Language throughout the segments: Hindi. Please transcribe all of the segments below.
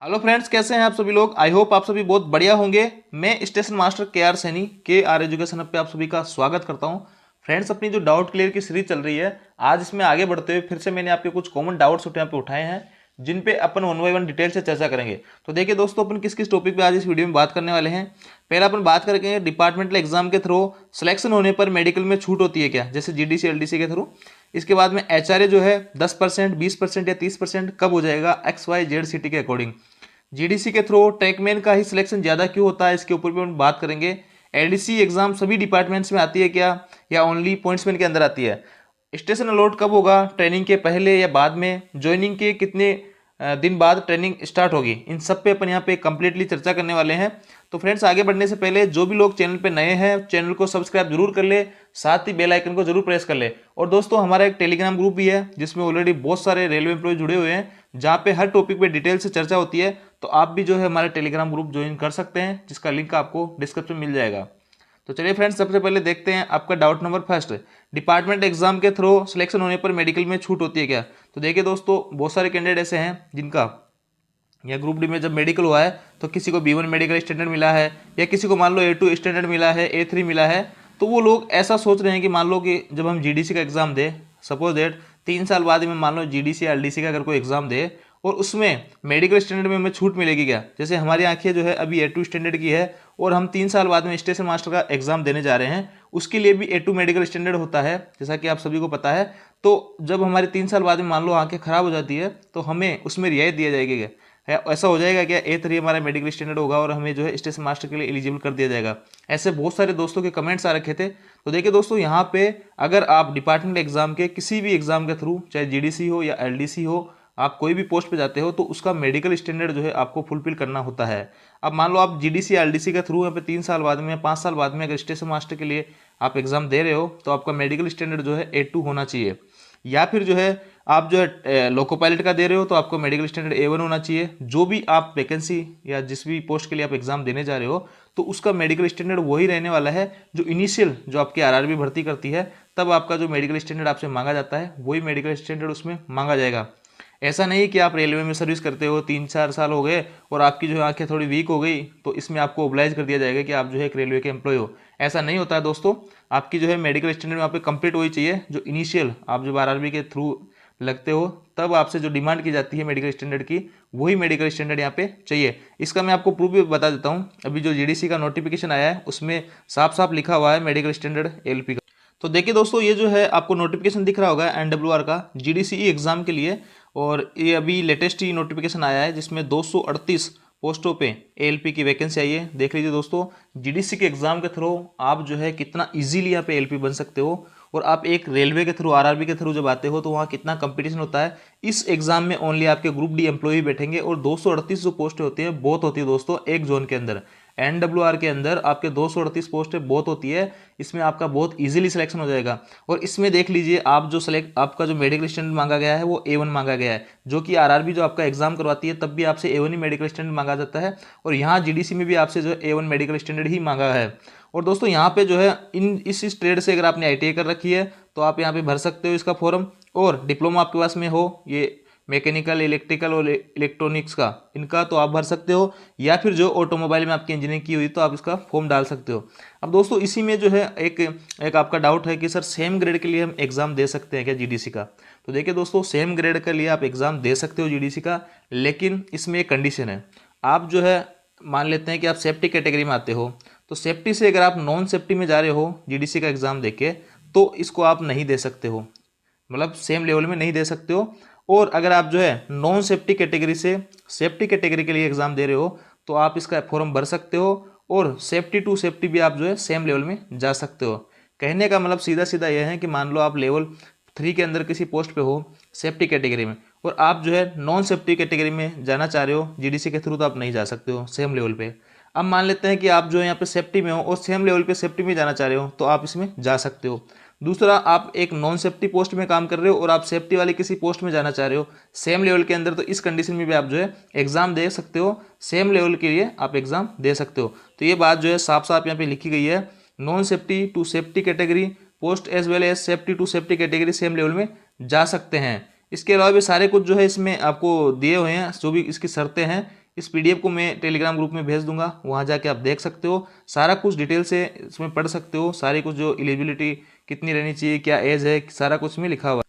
हेलो फ्रेंड्स, कैसे हैं आप सभी लोग। आई होप आप सभी बहुत बढ़िया होंगे। मैं स्टेशन मास्टर के सैनी के एजुकेशन हब पे आप सभी का स्वागत करता हूं। फ्रेंड्स, अपनी जो डाउट क्लियर की सीरीज चल रही है, आज इसमें आगे बढ़ते हुए फिर से मैंने आपके कुछ कॉमन डाउट्स यहाँ पे उठाए हैं, जिन पे अपन वन बाय वन डिटेल से चर्चा करेंगे। तो देखिए दोस्तों, अपन किस किस टॉपिक पे आज इस वीडियो में बात करने वाले हैं। पहला अपन बात करेंगे डिपार्टमेंटल एग्जाम के थ्रू सिलेक्शन होने पर मेडिकल में छूट होती है क्या, जैसे जीडीसी एलडीसी के थ्रू। इसके बाद में एचआरए जो है 10%, 20% या 30% कब हो जाएगा एक्स वाई जेड सिटी के अकॉर्डिंग। जीडीसी के थ्रू टेकमैन का ही सिलेक्शन ज़्यादा क्यों होता है, इसके ऊपर भी हम बात करेंगे। एलडीसी एग्जाम सभी डिपार्टमेंट्स में आती है क्या, या ओनली पॉइंट्समैन के अंदर आती है। स्टेशन अलॉट कब होगा, ट्रेनिंग के पहले या बाद में, ज्वाइनिंग के कितने दिन बाद ट्रेनिंग स्टार्ट होगी, इन सब पे अपन यहाँ पे कंप्लीटली चर्चा करने वाले हैं। तो फ्रेंड्स, आगे बढ़ने से पहले जो भी लोग चैनल पे नए हैं, चैनल को सब्सक्राइब जरूर कर ले, साथ ही बेल आइकन को जरूर प्रेस कर ले। और दोस्तों, हमारा एक टेलीग्राम ग्रुप भी है, जिसमें ऑलरेडी बहुत सारे रेलवे एम्प्लॉय जुड़े हुए हैं, जहाँ पे हर टॉपिक पे डिटेल से चर्चा होती है। तो आप भी जो है हमारे टेलीग्राम ग्रुप ज्वाइन कर सकते हैं, जिसका लिंक आपको डिस्क्रिप्शन में मिल जाएगा। तो चलिए फ्रेंड्स, सबसे पहले देखते हैं आपका doubt number first. Department exam के थ्रू सिलेक्शन होने पर मेडिकल में छूट होती है क्या। तो देखिए दोस्तों, बहुत सारे कैंडिडेट ऐसे हैं जिनका या ग्रुप डी में जब मेडिकल हुआ है तो किसी को B1 मेडिकल स्टैंडर्ड मिला है, या किसी को मान लो A2 स्टैंडर्ड मिला है, A3 मिला है। तो वो लोग ऐसा सोच रहे हैं कि मान लो कि जब हम जीडीसी का एग्जाम दे, सपोज दैट 3 साल बाद में मान लो जीडीसी या एलडीसी का अगर कोई एग्जाम दे, और उसमें मेडिकल स्टैंडर्ड में हमें छूट मिलेगी क्या। जैसे हमारी आंखें जो है अभी A2 स्टैंडर्ड की है, और हम 3 साल बाद में स्टेशन मास्टर का एग्जाम देने जा रहे हैं, उसके लिए भी A2 मेडिकल स्टैंडर्ड होता है, जैसा कि आप सभी को पता है। तो जब हमारी 3 साल बाद में मान लो आंखें खराब हो जाती है, तो हमें उसमें रियायत दिया जाएगी क्या, है ऐसा हो जाएगा क्या, A3 हमारा मेडिकल स्टैंडर्ड होगा और हमें जो है स्टेशन मास्टर के लिए एलिजिबल कर दिया जाएगा। ऐसे बहुत सारे दोस्तों के कमेंट्स आ रखे थे। तो देखिए दोस्तों, यहाँ पे अगर आप डिपार्टमेंट एग्जाम के किसी भी एग्जाम के थ्रू, चाहे जीडीसी हो या एलडीसी हो, आप कोई भी पोस्ट पे जाते हो, तो उसका मेडिकल स्टैंडर्ड जो है आपको फुलफिल करना होता है। अब मान लो आप जीडीसी या एलडीसी के थ्रू यहाँ पे 3 साल बाद में, 5 साल बाद में अगर स्टेशन मास्टर के लिए आप एग्जाम दे रहे हो, तो आपका मेडिकल स्टैंडर्ड जो है A2 होना चाहिए। या फिर जो है आप जो है लोको पायलट का दे रहे हो, तो आपको मेडिकल स्टैंडर्ड A1 होना चाहिए। जो भी आप वैकेंसी या जिस भी पोस्ट के लिए आप एग्जाम देने जा रहे हो, तो उसका मेडिकल स्टैंडर्ड वही रहने वाला है जो इनिशियल जो आपकी आरआरबी भर्ती करती है, तब आपका जो मेडिकल स्टैंडर्ड आपसे मांगा जाता है, वही मेडिकल स्टैंडर्ड उसमें मांगा जाएगा। ऐसा नहीं कि आप रेलवे में सर्विस करते हो, 3-4 साल हो गए और आपकी जो है आंखें थोड़ी वीक हो गई, तो इसमें आपको ओब्लाइज कर दिया जाएगा कि आप जो है एक रेलवे के एम्प्लॉय हो। ऐसा नहीं होता है दोस्तों। आपकी जो है मेडिकल स्टैंडर्ड वहाँ पे कंप्लीट होनी चाहिए, जो इनिशियल आप जब आरआरबी के थ्रू लगते हो, तब आपसे जो डिमांड की जाती है मेडिकल स्टैंडर्ड की, वही मेडिकल स्टैंडर्ड यहाँ पे चाहिए। इसका मैं आपको प्रूफ भी बता देता हूँ। अभी जो जीडीसी का नोटिफिकेशन आया है, उसमें साफ साफ लिखा हुआ है मेडिकल स्टैंडर्ड एलपी का। तो देखिए दोस्तों, ये जो है आपको नोटिफिकेशन दिख रहा होगा एनडब्ल्यूआर का जीडीसीई एग्जाम के लिए, और ये अभी लेटेस्ट ही नोटिफिकेशन आया है, जिसमें 238 पोस्टों पे एएलपी की वैकेंसी आई है। देख लीजिए दोस्तों, जीडीसी के एग्जाम के थ्रू आप जो है कितना इजीली यहाँ पे एएलपी बन सकते हो, और आप एक रेलवे के थ्रू, आरआरबी के थ्रू जब आते हो, तो वहाँ कितना कंपटीशन होता है। इस एग्जाम में ओनली आपके ग्रुप डी एम्प्लॉय बैठेंगे, और 238 जो पोस्टें होती है बहुत होती है दोस्तों एक जोन के अंदर। एनडब्ल्यूआर के अंदर आपके 238 पोस्टें बहुत होती है। इसमें आपका बहुत इजीली सिलेक्शन हो जाएगा। और इसमें देख लीजिए, आप जो सेलेक्ट, आपका जो मेडिकल स्टैंडर्ड मांगा गया है वो A1 मांगा गया है, जो कि आरआरबी जो आपका एग्जाम करवाती है, तब भी आपसे A1 ही मेडिकल स्टैंडर्ड मांगा जाता है। और यहाँ जीडीसी में भी आपसे जो A1 मेडिकल स्टैंडर्ड ही मांगा है। और दोस्तों, यहाँ पे जो है इस ट्रेड से अगर आपने आईटीआई कर रखी है, तो आप यहाँ पे भर सकते हो इसका फॉर्म। और डिप्लोमा आपके पास में हो, ये मैकेनिकल, इलेक्ट्रिकल और इलेक्ट्रॉनिक्स का, इनका तो आप भर सकते हो। या फिर जो ऑटोमोबाइल में आपकी इंजीनियरिंग की हुई, तो आप इसका फॉर्म डाल सकते हो। अब दोस्तों, इसी में जो है एक आपका डाउट है कि सर सेम ग्रेड के लिए हम एग्जाम दे सकते हैं क्या जीडीसी का। तो देखिए दोस्तों, सेम ग्रेड के लिए आप एग्जाम दे सकते हो जीडीसी का, लेकिन इसमें एक कंडीशन है। आप जो है मान लेते हैं कि आप सेफ्टी कैटेगरी में आते हो, तो सेफ्टी से अगर आप नॉन सेफ्टी में जा रहे हो जीडीसी का एग्जाम देके, तो इसको आप नहीं दे सकते हो, मतलब सेम लेवल में नहीं दे सकते हो। और अगर आप जो है नॉन सेफ्टी कैटेगरी से सेफ्टी कैटेगरी के लिए एग्जाम दे रहे हो, तो आप इसका फॉर्म भर सकते हो, और सेफ्टी टू सेफ्टी भी आप जो है सेम लेवल में जा सकते हो। कहने का मतलब सीधा सीधा यह है कि मान लो आप लेवल 3 के अंदर किसी पोस्ट पे हो सेफ्टी कैटेगरी में, और आप जो है नॉन सेफ्टी कैटेगरी में जाना चाह रहे हो जीडीसी के थ्रू, तो आप नहीं जा सकते हो सेम लेवल पे। अब मान लेते हैं कि आप जो है यहाँ पे सेफ्टी में हो और सेम लेवल पे सेफ्टी में जाना चाह रहे हो, तो आप इसमें जा सकते हो। दूसरा, आप एक नॉन सेफ्टी पोस्ट में काम कर रहे हो और आप सेफ्टी वाली किसी पोस्ट में जाना चाह रहे हो सेम लेवल के अंदर, तो इस कंडीशन में भी आप जो है एग्जाम दे सकते हो, सेम लेवल के लिए आप एग्जाम दे सकते हो। तो ये बात जो है साफ साफ यहाँ पे लिखी गई है, non safety to safety category post as well as safety to safety category same level में जा सकते हैं। इसके अलावा भी सारे कुछ जो है इसमें आपको दिए हुए हैं, जो भी इसकी शर्तें हैं, इस पीडीएफ को मैं टेलीग्राम ग्रुप में भेज दूंगा, वहाँ जाके आप देख सकते हो, सारा कुछ डिटेल से इसमें पढ़ सकते हो, सारी कुछ जो एलिजिबिलिटी कितनी रहनी चाहिए, क्या एज है, सारा कुछ में लिखा हुआ है।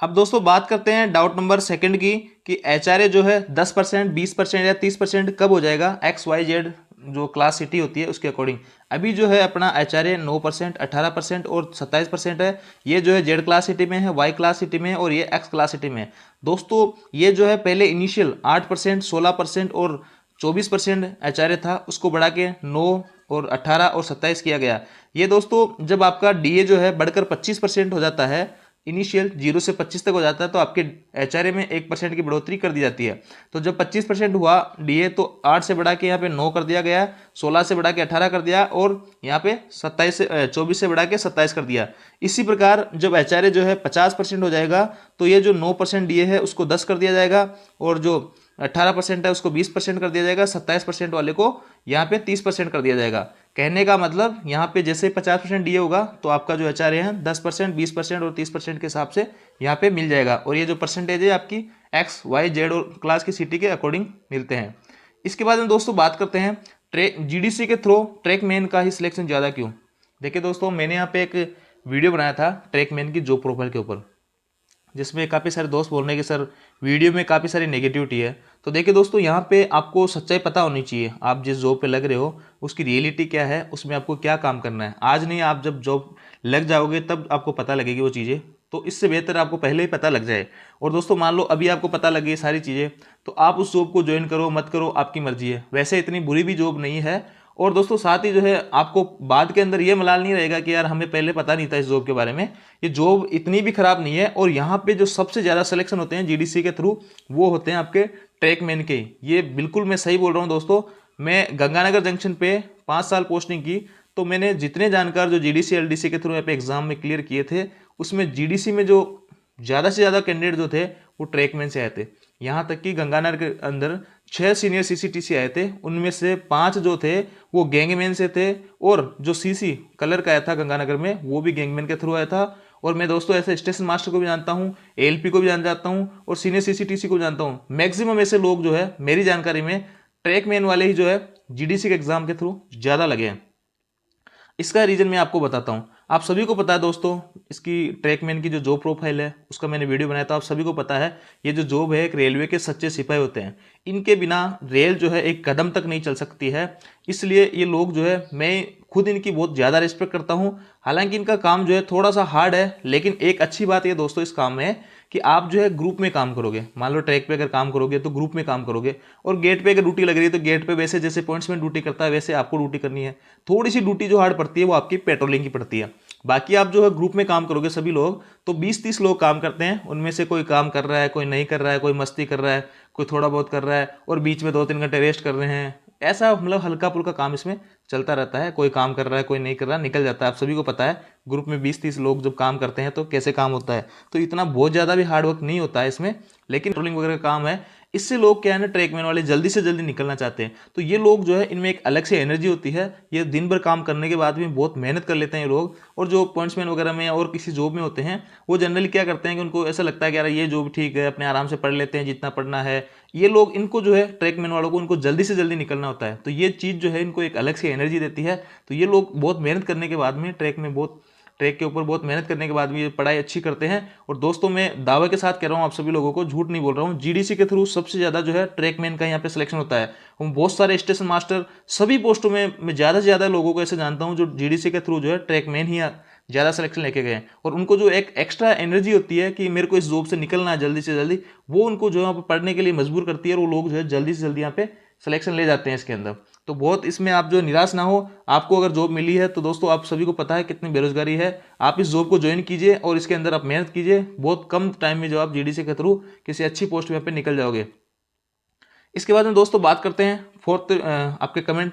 अब दोस्तों बात करते हैं डाउट नंबर सेकंड की कि एचआरए जो है 10%, 20% या 30% कब हो जाएगा एक्स वाई जेड जो क्लास सिटी होती है उसके अकॉर्डिंग। अभी जो है अपना एचआरए 9%, 18% और 27% है। ये जो है जेड क्लास सिटी में है, वाई क्लास सिटी में है और ये एक्स क्लास सिटी में है। दोस्तों ये जो है पहले इनिशियल 8%, 16% और 24% एचआरए था, उसको बढ़ा के 9 और 18 और 27 किया गया। ये दोस्तों जब आपका डीए जो है बढ़कर 25% हो जाता है, इनिशियल 0 से 25 तक हो जाता है, तो आपके एचआरए में 1% की बढ़ोतरी कर दी जाती है। तो जब 25% हुआ डीए तो 8 से बढ़ा के यहाँ पे 9 कर दिया गया, 16 से बढ़ा के 18 कर दिया और यहाँ पे 24 से बढ़ा के 27 कर दिया। इसी प्रकार जब एचआरए जो है 50% हो जाएगा तो ये जो 9% डीए है उसको 10 कर दिया जाएगा और जो 18% है उसको 20% कर दिया जाएगा, 27% वाले को यहाँ पे 30% कर दिया जाएगा। कहने का मतलब यहाँ पे जैसे 50% डीए होगा तो आपका जो एचआरए है 10%, 20% और 30% के हिसाब से यहाँ पे मिल जाएगा। और ये जो परसेंटेज है आपकी एक्स वाई जेड और क्लास की सिटी के अकॉर्डिंग मिलते हैं। इसके बाद में दोस्तों बात करते हैं जीडीसी के थ्रू ट्रैकमैन का ही सिलेक्शन ज़्यादा क्यों। देखिए दोस्तों मैंने यहाँ पे एक वीडियो बनाया था ट्रैकमैन की जॉब प्रोफाइल के ऊपर, जिसमें काफ़ी सारे दोस्त बोल रहे हैं कि सर वीडियो में काफ़ी सारी नेगेटिविटी है। तो देखिए दोस्तों यहाँ पे आपको सच्चाई पता होनी चाहिए, आप जिस जॉब पे लग रहे हो उसकी रियलिटी क्या है, उसमें आपको क्या काम करना है। आज नहीं, आप जब जॉब लग जाओगे तब आपको पता लगेगी वो चीज़ें, तो इससे बेहतर आपको पहले ही पता लग जाए। और दोस्तों मान लो अभी आपको पता लग गई सारी चीज़ें, तो आप उस जॉब को ज्वाइन करो मत करो आपकी मर्जी है। वैसे इतनी बुरी भी जॉब नहीं है। और दोस्तों साथ ही जो है आपको बाद के अंदर ये मलाल नहीं रहेगा कि यार हमें पहले पता नहीं था इस जॉब के बारे में। ये जॉब इतनी भी खराब नहीं है। और यहाँ पे जो सबसे ज़्यादा सिलेक्शन होते हैं जीडीसी के थ्रू वो होते हैं आपके ट्रैकमैन के। ये बिल्कुल मैं सही बोल रहा हूँ दोस्तों। मैं गंगानगर जंक्शन पे 5 साल पोस्टिंग की, तो मैंने जितने जानकार जो जीडीसी एलडीसी के थ्रू यहाँ पे एग्जाम में क्लियर किए थे, उसमें जीडीसी में जो ज़्यादा से ज़्यादा कैंडिडेट जो थे वो ट्रैकमैन से आए थे। यहाँ तक कि गंगानगर के अंदर 6 सीनियर सीसीटीसी आए थे, उनमें से 5 जो थे वो गैंगमैन से थे और जो सीसी कलर का आया था गंगानगर में वो भी गैंगमैन के थ्रू आया था। और मैं दोस्तों ऐसे स्टेशन मास्टर को भी जानता हूँ, एएलपी को भी जानता हूँ और सीनियर सीसीटीसी को भी जानता हूँ। मैक्सिमम ऐसे लोग जो है मेरी जानकारी में ट्रैकमैन वाले ही जो है जीडीसी के एग्जाम के थ्रू ज़्यादा लगे हैं। इसका रीज़न मैं आपको बताता हूँ। आप सभी को पता है दोस्तों इसकी ट्रैकमैन की जो जॉब प्रोफाइल है उसका मैंने वीडियो बनाया था, आप सभी को पता है। ये जो जॉब है एक रेलवे के सच्चे सिपाही होते हैं, इनके बिना रेल जो है एक कदम तक नहीं चल सकती है। इसलिए ये लोग जो है मैं खुद इनकी बहुत ज़्यादा रिस्पेक्ट करता हूँ। हालांकि इनका काम जो है थोड़ा सा हार्ड है, लेकिन एक अच्छी बात ये दोस्तों इस काम में है कि आप जो है ग्रुप में काम करोगे। मान लो ट्रैक पे अगर काम करोगे तो ग्रुप में काम करोगे, और गेट पे अगर ड्यूटी लग रही है तो गेट पे वैसे जैसे पॉइंट्समैन ड्यूटी करता है वैसे आपको ड्यूटी करनी है। थोड़ी सी ड्यूटी जो हार्ड पड़ती है वो आपकी पेट्रोलिंग की पड़ती है। बाकी आप जो है ग्रुप में काम करोगे सभी लोग, तो 20-30 लोग काम करते हैं, उनमें से कोई काम कर रहा है, कोई नहीं कर रहा है, कोई मस्ती कर रहा है, कोई थोड़ा बहुत कर रहा है और बीच में 2-3 घंटे रेस्ट कर रहे हैं। ऐसा मतलब हल्का फुल्का काम इसमें चलता रहता है। कोई काम कर रहा है कोई नहीं कर रहा, निकल जाता है। आप सभी को पता है ग्रुप में 20-30 लोग जब काम करते हैं तो कैसे काम होता है। तो इतना बहुत ज़्यादा भी हार्ड वर्क नहीं होता है इसमें, लेकिन पेट्रोलिंग वगैरह का काम है। इससे लोग क्या है ना, ट्रैकमैन वाले जल्दी से जल्दी निकलना चाहते हैं। तो ये लोग जो है इनमें एक अलग से एनर्जी होती है। ये दिन भर काम करने के बाद भी बहुत मेहनत कर लेते हैं ये लोग। और जो पॉइंट्समैन वगैरह में और किसी जॉब में होते हैं वो जनरली क्या करते हैं कि उनको ऐसा लगता है कि यार ये जॉब ठीक है, अपने आराम से पढ़ लेते हैं जितना पढ़ना है। ये लोग इनको जो है ट्रैकमैन वालों को उनको जल्दी से जल्दी निकलना होता है, तो ये चीज़ जो है इनको एक अलग से एनर्जी देती है। तो ये लोग बहुत मेहनत करने के बाद में ट्रैक के ऊपर बहुत मेहनत करने के बाद भी पढ़ाई अच्छी करते हैं। और दोस्तों मैं दावे के साथ कह रहा हूँ आप सभी लोगों को, झूठ नहीं बोल रहा हूँ, जीडीसी के थ्रू सबसे ज़्यादा जो है ट्रैकमैन का यहाँ पे सिलेक्शन होता है। हम बहुत सारे स्टेशन मास्टर सभी पोस्टों में मैं ज़्यादा से ज़्यादा लोगों को ऐसे जानता हूँ जो जीडीसी के थ्रू जो है ट्रैकमैन ही ज़्यादा सिलेक्शन लेके गए। और उनको जो एक एक्स्ट्रा एनर्जी होती है कि मेरे को इस जॉब से निकलना है जल्दी से जल्दी, वो उनको जो यहाँ पर पढ़ने के लिए मजबूर करती है और वो लोग जो है जल्दी से जल्दी यहाँ पे सिलेक्शन ले जाते हैं इसके अंदर। तो बहुत इसमें आप जो निराश ना हो, आपको अगर जॉब मिली है तो दोस्तों आप सभी को पता है कितनी बेरोजगारी है। आप इस जॉब को ज्वाइन कीजिए और इसके अंदर आप मेहनत कीजिए, बहुत कम टाइम में जो आप जीडीसी के थ्रू किसी अच्छी पोस्ट में पे निकल जाओगे। इसके बाद में दोस्तों बात करते हैं फोर्थ आपके कमेंट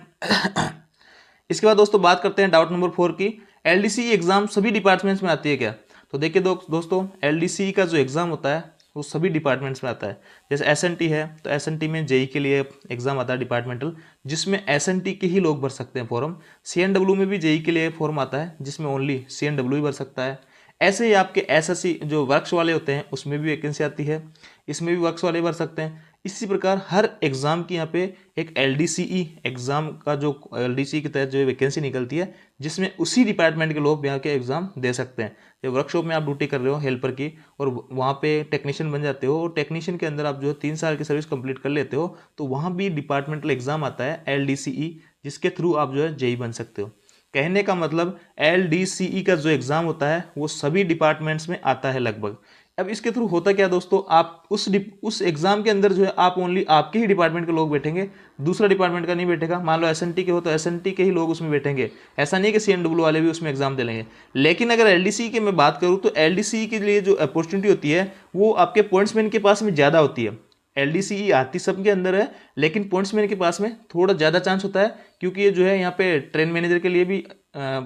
इसके बाद दोस्तों बात करते हैं डाउट नंबर 4 की, एलडीसी एग्जाम सभी डिपार्टमेंट्स में आती है क्या। तो देखिए दोस्तों एलडीसी का जो एग्ज़ाम होता है वो सभी डिपार्टमेंट्स में आता है। जैसे एसएनटी है तो एसएनटी में जेई के लिए एग्जाम आता है डिपार्टमेंटल, जिसमें एसएनटी के ही लोग भर सकते हैं फॉर्म। सीएनडब्ल्यू में भी जेई के लिए फॉर्म आता है जिसमें ओनली सीएनडब्ल्यू ही भर सकता है। ऐसे ही आपके एसएससी जो वर्क्स वाले होते हैं उसमें भी वैकेंसी आती है, इसमें भी वर्क्स वाले भर सकते हैं। इसी प्रकार हर एग्ज़ाम की यहाँ पे एक LDCE एग्ज़ाम का जो LDCE के तहत जो वैकेंसी निकलती है, जिसमें उसी डिपार्टमेंट के लोग यहाँ के एग्ज़ाम दे सकते हैं। जब वर्कशॉप में आप ड्यूटी कर रहे हो हेल्पर की और वहाँ पे टेक्नीशियन बन जाते हो और टेक्नीशियन के अंदर आप जो 3 साल की सर्विस कंप्लीट कर लेते हो, तो वहाँ भी डिपार्टमेंटल एग्ज़ाम आता है LDCE, जिसके थ्रू आप जो है जेई बन सकते हो। कहने का मतलब LDCE का जो एग्ज़ाम होता है वो सभी डिपार्टमेंट्स में आता है लगभग। अब इसके थ्रू होता क्या दोस्तों, आप उस एग्जाम के अंदर जो है आप ओनली आपके ही डिपार्टमेंट के लोग बैठेंगे, दूसरा डिपार्टमेंट का नहीं बैठेगा। मान लो SNT के हो तो SNT के ही लोग उसमें बैठेंगे, ऐसा नहीं कि CNW वाले भी उसमें एग्जाम दे लेंगे। लेकिन अगर LDC की मैं बात करूँ तो LDC के लिए जो अपॉर्चुनिटी होती है वो आपके पॉइंट्समैन के पास में ज़्यादा होती है। LDCE आती सबके अंदर है, लेकिन पॉइंट्समैन के पास में थोड़ा ज़्यादा चांस होता है, क्योंकि ये जो है यहाँ पे ट्रेन मैनेजर के लिए भी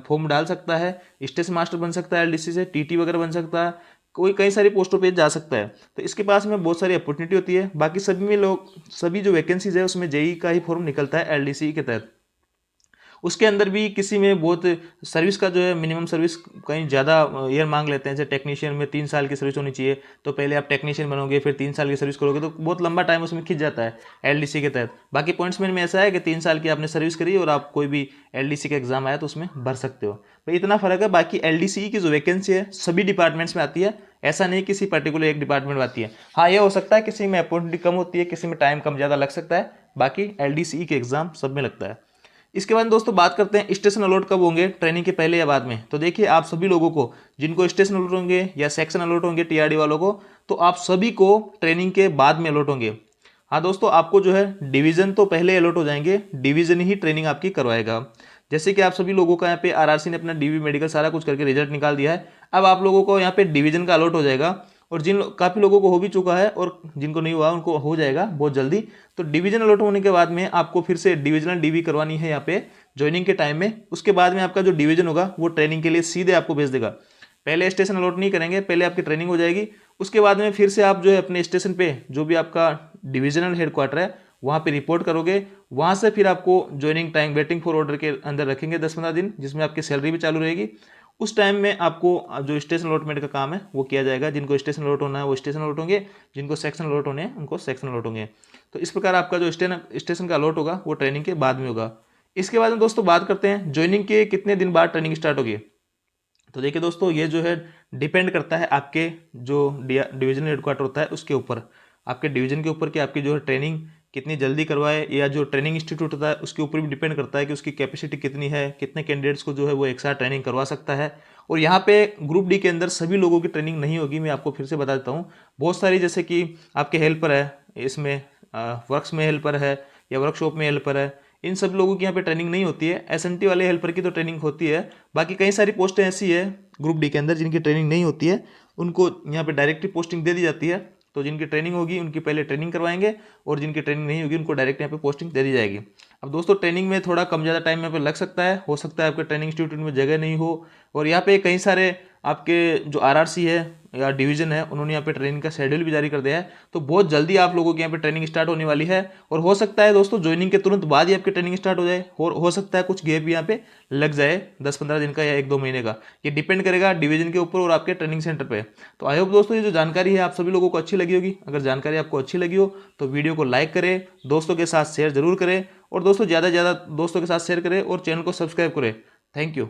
फॉर्म डाल सकता है, स्टेशन मास्टर बन सकता है LDC से, TT वगैरह बन सकता है, कोई कई सारी पोस्टों पे जा सकता है। तो इसके पास में बहुत सारी अपॉर्चुनिटी होती है। बाकी सभी जो वैकेंसीज है उसमें जेई का ही फॉर्म निकलता है LDCE के तहत। उसके अंदर भी किसी में बहुत सर्विस का जो है मिनिमम सर्विस कहीं ज़्यादा ईयर मांग लेते हैं। जैसे टेक्नीशियन में 3 साल की सर्विस होनी चाहिए, तो पहले आप टेक्नीशियन बनोगे फिर 3 साल की सर्विस करोगे, तो बहुत लंबा टाइम उसमें खिंच जाता है LDC के तहत। बाकी पॉइंट्समैन में ऐसा है कि 3 साल की आपने सर्विस करी और आप कोई भी LDC का एग्जाम आया तो उसमें भर सकते हो। भाई इतना फर्क है। बाकी LDC की जो वैकेंसी है सभी डिपार्टमेंट्स में आती है, ऐसा नहीं किसी पर्टिकुलर एक डिपार्टमेंट में आती है। हाँ, ये हो सकता है किसी में अपॉर्चुनिटी कम होती है, किसी में टाइम कम ज़्यादा लग सकता है, बाकी LDCE के एग्जाम सब में लगता है। इसके बाद दोस्तों बात करते हैं स्टेशन अलॉट कब होंगे, ट्रेनिंग के पहले या बाद में। तो देखिए आप सभी लोगों को जिनको स्टेशन अलॉट होंगे या सेक्शन अलॉट होंगे TRD वालों को, तो आप सभी को ट्रेनिंग के बाद में अलॉट होंगे। हाँ दोस्तों, आपको जो है डिवीजन तो पहले अलॉट हो जाएंगे, डिवीजन ही ट्रेनिंग आपकी करवाएगा। जैसे कि आप सभी लोगों का यहाँ पे RRC ने अपना DV मेडिकल सारा कुछ करके रिजल्ट निकाल दिया है। अब आप लोगों को यहाँ पे डिवीजन का अलॉट हो जाएगा, और काफ़ी लोगों को हो भी चुका है और जिनको नहीं हुआ उनको हो जाएगा बहुत जल्दी। तो डिवीजन अलॉट होने के बाद में आपको फिर से डिविजनल DV करवानी है यहाँ पे ज्वाइनिंग के टाइम में। उसके बाद में आपका जो डिवीजन होगा वो ट्रेनिंग के लिए सीधे आपको भेज देगा। पहले स्टेशन अलॉट नहीं करेंगे, पहले आपकी ट्रेनिंग हो जाएगी, उसके बाद में फिर से आप जो है अपने स्टेशन पे जो भी आपका डिविजनल हेडक्वार्टर है वहाँ पे रिपोर्ट करोगे। वहाँ से फिर आपको joining time waiting for order के अंदर रखेंगे 10-15 दिन, जिसमें आपकी सैलरी भी चालू रहेगी। उस टाइम में आपको जो स्टेशन अलॉटमेंट का काम है वो किया जाएगा। जिनको स्टेशन अलॉट होना है वो स्टेशन अलॉट होंगे, जिनको सेक्शन अलॉट होने हैं उनको सेक्शन अलॉट होंगे। तो इस प्रकार आपका जो स्टेशन का अलॉट होगा वो ट्रेनिंग के बाद में होगा। इसके बाद में दोस्तों बात करते हैं ज्वाइनिंग के कितने दिन बाद ट्रेनिंग स्टार्ट होगी। तो देखिए दोस्तों, ये जो है डिपेंड करता है आपके जो डिवीजनल हेडक्वार्टर होता है उसके ऊपर, आपके डिवीजन के ऊपर कि आपकी जो है ट्रेनिंग कितनी जल्दी करवाए, या जो ट्रेनिंग इंस्टीट्यूट होता है उसके ऊपर भी डिपेंड करता है कि उसकी कैपेसिटी कितनी है, कितने कैंडिडेट्स को जो है वो एक साथ ट्रेनिंग करवा सकता है। और यहाँ पे ग्रुप डी के अंदर सभी लोगों की ट्रेनिंग नहीं होगी, मैं आपको फिर से बता देता हूँ। बहुत सारी जैसे कि आपके हेल्पर है, इसमें वर्क्स में हेल्पर है या वर्कशॉप में हेल्पर है, इन सब लोगों की यहाँ पे ट्रेनिंग नहीं होती है। SNT वाले हेल्पर की तो ट्रेनिंग होती है। बाकी कई सारी पोस्टें ऐसी है ग्रुप डी के अंदर जिनकी ट्रेनिंग नहीं होती है, उनको यहाँ पे डायरेक्टली पोस्टिंग दे दी जाती है। तो जिनकी ट्रेनिंग होगी उनकी पहले ट्रेनिंग करवाएंगे, और जिनकी ट्रेनिंग नहीं होगी उनको डायरेक्ट यहाँ पे पोस्टिंग दे दी जाएगी। अब दोस्तों ट्रेनिंग में थोड़ा कम ज़्यादा टाइम यहाँ पे लग सकता है, हो सकता है आपके ट्रेनिंग इंस्टीट्यूट में जगह नहीं हो, और यहाँ पे कई सारे आपके जो RRC है या डिवीजन है उन्होंने यहाँ पे ट्रेनिंग का शेड्यूल भी जारी कर दिया है। तो बहुत जल्दी आप लोगों की यहाँ पे ट्रेनिंग स्टार्ट होने वाली है, और हो सकता है दोस्तों ज्वाइनिंग के तुरंत बाद ही आपकी ट्रेनिंग स्टार्ट हो जाए, और हो सकता है कुछ गैप यहाँ पे लग जाए 10-15 दिन का या 1-2 महीने का। ये डिपेंड करेगा डिवीजन के ऊपर और आपके ट्रेनिंग सेंटर पे। तो आई होप दोस्तों ये जो जानकारी है आप सभी लोगों को अच्छी लगी होगी। अगर जानकारी आपको अच्छी लगी हो तो वीडियो को लाइक करें, दोस्तों के साथ शेयर जरूर करें, और दोस्तों ज़्यादा से ज़्यादा दोस्तों के साथ शेयर करें और चैनल को सब्सक्राइब करें। Thank you.